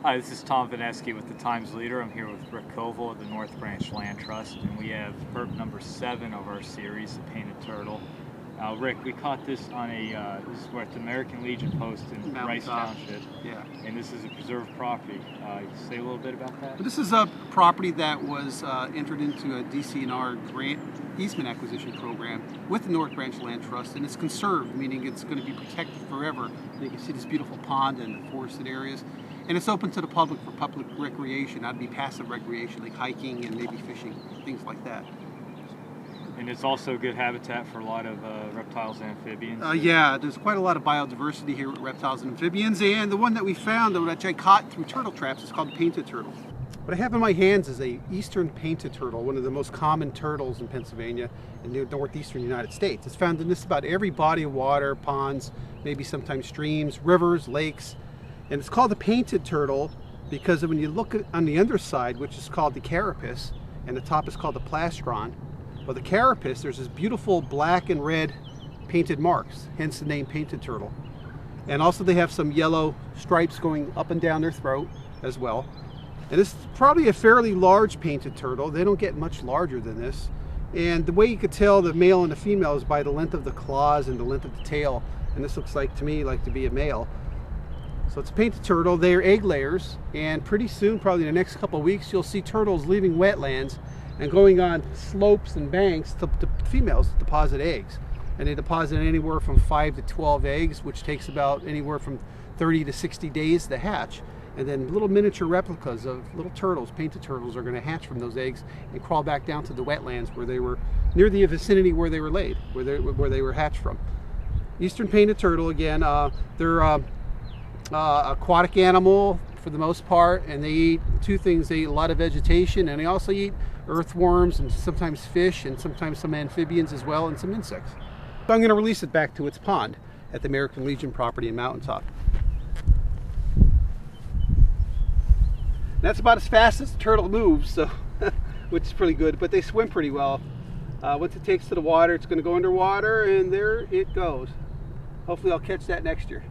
Hi, this is Tom Vineski with the Times Leader. I'm here with Rick Koval of the North Branch Land Trust, and we have herp number 7 of our series, the painted turtle. Rick, we caught this on this is at the American Legion post in Rice Township. Yeah. And this is a preserved property. Say a little bit about that? This is a property that was entered into a DCNR grant easement acquisition program with the North Branch Land Trust, and it's conserved, meaning it's going to be protected forever. And you can see this beautiful pond and the forested areas. And it's open to the public for public recreation. That'd be passive recreation, like hiking and maybe fishing, things like that. And it's also good habitat for a lot of reptiles and amphibians. Yeah, there's quite a lot of biodiversity here with reptiles and amphibians, and the one that we found, which I caught through turtle traps, is called the painted turtle. What I have in my hands is a eastern painted turtle, one of the most common turtles in Pennsylvania and the northeastern United States. It's found in just about every body of water, ponds, maybe sometimes streams, rivers, lakes. And it's called the painted turtle because when you look on the underside, which is called the carapace, and the top is called the plastron, well, the carapace, there's this beautiful black and red painted marks, hence the name painted turtle. And also they have some yellow stripes going up and down their throat as well. And this is probably a fairly large painted turtle. They don't get much larger than this. And the way you could tell the male and the female is by the length of the claws and the length of the tail. And this looks like, to me, like to be a male. So it's a painted turtle. They're egg layers, and pretty soon, probably in the next couple of weeks, you'll see turtles leaving wetlands and going on slopes and banks to females deposit eggs. And they deposit anywhere from 5 to 12 eggs, which takes about anywhere from 30 to 60 days to hatch. And then little miniature replicas of little turtles, painted turtles, are going to hatch from those eggs and crawl back down to the wetlands where they were, near the vicinity where they were laid, where they were hatched from. Eastern painted turtle, again, they're aquatic animal for the most part, and they eat two things. They eat a lot of vegetation, and they also eat earthworms and sometimes fish and sometimes some amphibians as well, and some insects. So I'm going to release it back to its pond at the American Legion property in Mountaintop. That's about as fast as the turtle moves, so which is pretty good, but they swim pretty well. Once it takes to the water, it's going to go underwater, and there it goes. Hopefully I'll catch that next year.